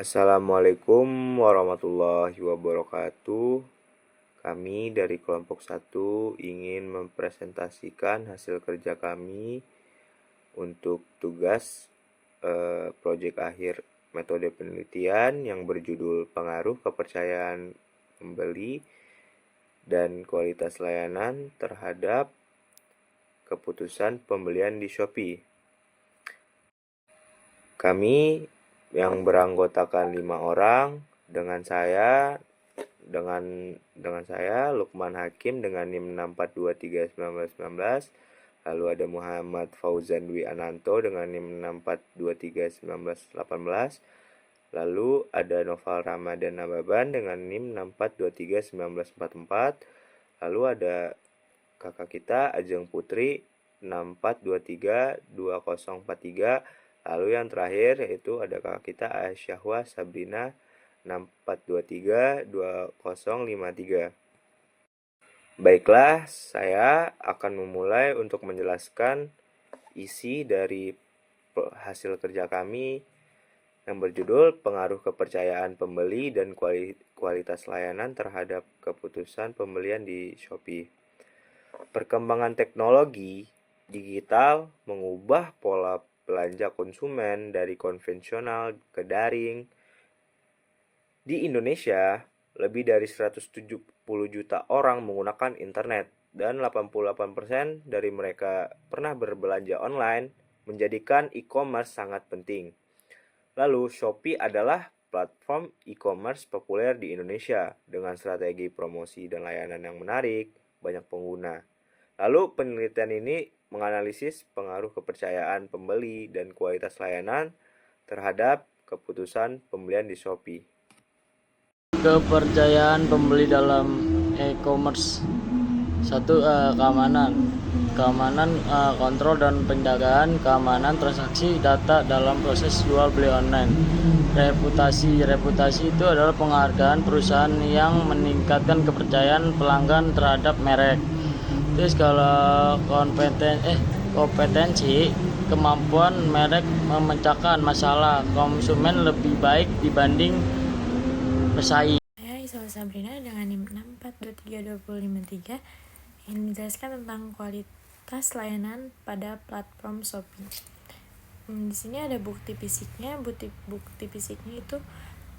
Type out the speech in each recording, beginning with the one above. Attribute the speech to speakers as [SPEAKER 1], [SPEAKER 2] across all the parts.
[SPEAKER 1] Assalamualaikum warahmatullahi wabarakatuh. Kami dari kelompok 1 ingin mempresentasikan hasil kerja kami untuk tugas proyek akhir metode penelitian yang berjudul pengaruh kepercayaan pembeli dan kualitas layanan terhadap keputusan pembelian di Shopee. Kami yang beranggotakan 5 orang dengan saya Lukman Hakim dengan NIM 6423919. Lalu ada Muhammad Fauzan Dwi Ananto dengan NIM 6423918. Lalu ada Noval Ramadan Nababan dengan NIM 6423944. Lalu ada kakak kita Ajeng Putri 64232043. Lalu yang terakhir yaitu ada kakak kita Aisyahwa Sabrina 64232053. Baiklah, saya akan memulai untuk menjelaskan isi dari hasil kerja kami yang berjudul pengaruh kepercayaan pembeli dan kualitas layanan terhadap keputusan pembelian di Shopee. Perkembangan teknologi digital mengubah pola belanja konsumen dari konvensional ke daring. Di Indonesia, lebih dari 170 juta orang menggunakan internet dan 88% dari mereka pernah berbelanja online, menjadikan e-commerce sangat penting. Lalu, Shopee adalah platform e-commerce populer di Indonesia dengan strategi promosi dan layanan yang menarik, banyak pengguna. Lalu, penelitian ini menganalisis pengaruh kepercayaan pembeli dan kualitas layanan terhadap keputusan pembelian di Shopee.
[SPEAKER 2] Kepercayaan pembeli dalam e-commerce. Satu, keamanan, kontrol dan penjagaan keamanan transaksi data dalam proses jual beli online. Reputasi itu adalah penghargaan perusahaan yang meningkatkan kepercayaan pelanggan terhadap merek. Terus kalau kompetensi, kemampuan merek memecahkan masalah konsumen lebih baik dibanding pesaing.
[SPEAKER 3] Saya Isma Sabrina dengan NIM 6423253 ingin menjelaskan tentang kualitas layanan pada platform Shopee. Di sini ada bukti fisiknya. Bukti fisiknya itu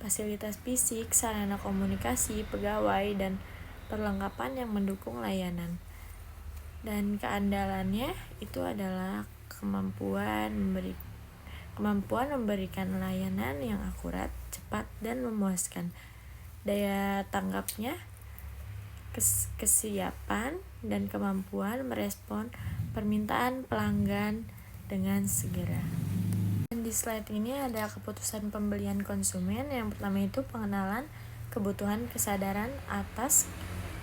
[SPEAKER 3] fasilitas fisik, sarana komunikasi, pegawai, dan perlengkapan yang mendukung layanan. Dan keandalannya itu adalah kemampuan memberikan layanan yang akurat, cepat, dan memuaskan. Daya tanggapnya, kesiapan, dan kemampuan merespon permintaan pelanggan dengan segera. Dan di slide ini ada keputusan pembelian konsumen. Yang pertama itu pengenalan kebutuhan, kesadaran atas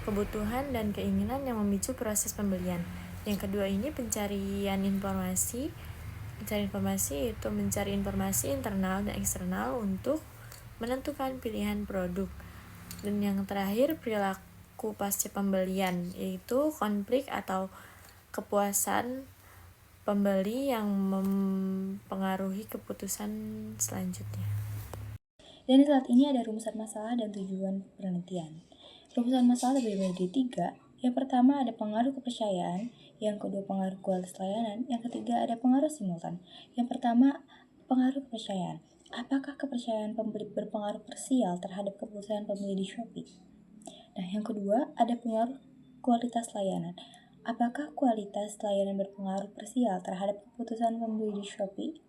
[SPEAKER 3] kebutuhan dan keinginan yang memicu proses pembelian. Yang kedua ini pencarian informasi. Mencari informasi itu mencari informasi internal dan eksternal untuk menentukan pilihan produk. Dan yang terakhir perilaku pasca pembelian, yaitu konflik atau kepuasan pembeli yang mempengaruhi keputusan selanjutnya.
[SPEAKER 4] Dan di slide ini ada rumusan masalah dan tujuan penelitian. Rumusan masalah terdiri dari 3. Yang pertama ada pengaruh kepercayaan, yang kedua pengaruh kualitas layanan, yang ketiga ada pengaruh simultan. Yang pertama, pengaruh kepercayaan. Apakah kepercayaan pembeli berpengaruh krusial terhadap keputusan pembeli di Shopee? Nah, yang kedua ada pengaruh kualitas layanan. Apakah kualitas layanan berpengaruh krusial terhadap keputusan pembeli di Shopee?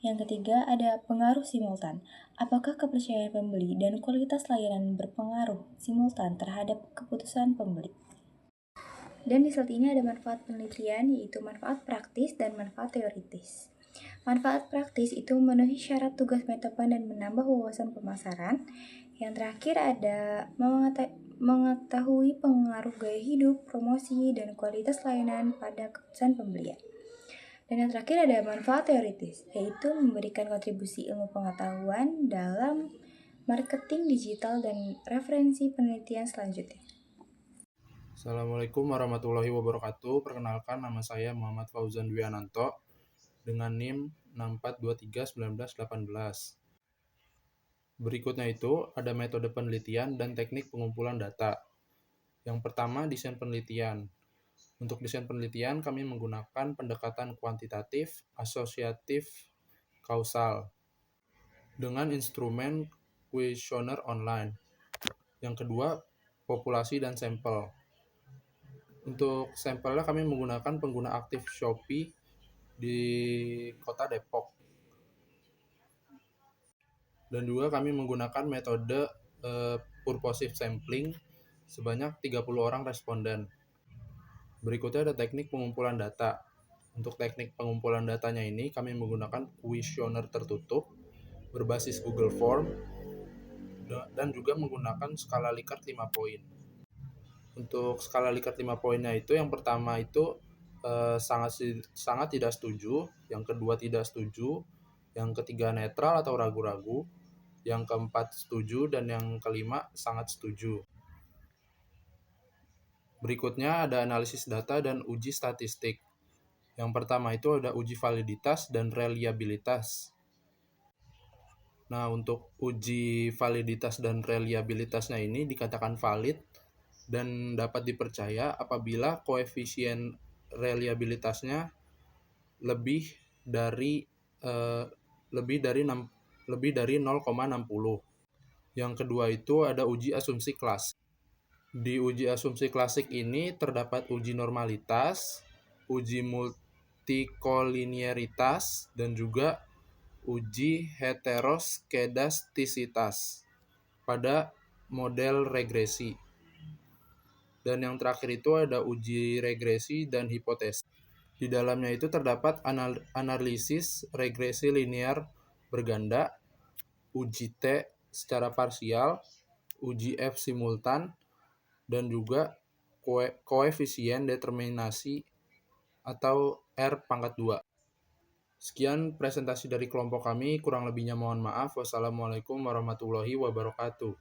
[SPEAKER 4] Yang ketiga ada pengaruh simultan. Apakah kepercayaan pembeli dan kualitas layanan berpengaruh simultan terhadap keputusan pembeli? Dan di slide ini ada manfaat penelitian, yaitu manfaat praktis dan manfaat teoritis. Manfaat praktis itu memenuhi syarat tugas metopan dan menambah wawasan pemasaran. Yang terakhir ada mengetahui pengaruh gaya hidup, promosi, dan kualitas layanan pada keputusan pembelian. Dan yang terakhir ada manfaat teoritis, yaitu memberikan kontribusi ilmu pengetahuan dalam marketing digital dan referensi penelitian selanjutnya.
[SPEAKER 5] Assalamualaikum warahmatullahi wabarakatuh. Perkenalkan, nama saya Muhammad Fauzan Dwi Ananto dengan NIM 64231918. Berikutnya itu ada metode penelitian dan teknik pengumpulan data. Yang pertama, desain penelitian. Untuk desain penelitian, kami menggunakan pendekatan kuantitatif, asosiatif, kausal dengan instrumen kuesioner online. Yang kedua, populasi dan sampel. Untuk sampelnya kami menggunakan pengguna aktif Shopee di kota Depok. Dan juga kami menggunakan metode purposive sampling sebanyak 30 orang responden. Berikutnya ada teknik pengumpulan data. Untuk teknik pengumpulan datanya ini, kami menggunakan kuesioner tertutup berbasis Google Form dan juga menggunakan skala Likert 5 poin. Untuk skala Likert 5 poinnya itu, yang pertama itu sangat tidak setuju, yang kedua tidak setuju, yang ketiga netral atau ragu-ragu, yang keempat setuju, dan yang kelima sangat setuju. Berikutnya ada analisis data dan uji statistik. Yang pertama itu ada uji validitas dan reliabilitas. Nah, untuk uji validitas dan reliabilitasnya ini dikatakan valid dan dapat dipercaya apabila koefisien reliabilitasnya lebih dari 0,60. Yang kedua itu ada uji asumsi klasik. Di uji asumsi klasik ini terdapat uji normalitas, uji multikoliniaritas, dan juga uji heteroskedastisitas pada model regresi. Dan yang terakhir itu ada uji regresi dan hipotesis. Di dalamnya itu terdapat analisis regresi linear berganda, uji T secara parsial, uji F simultan, dan juga koefisien determinasi atau R⁻². Sekian presentasi dari kelompok kami, kurang lebihnya mohon maaf. Wassalamualaikum warahmatullahi wabarakatuh.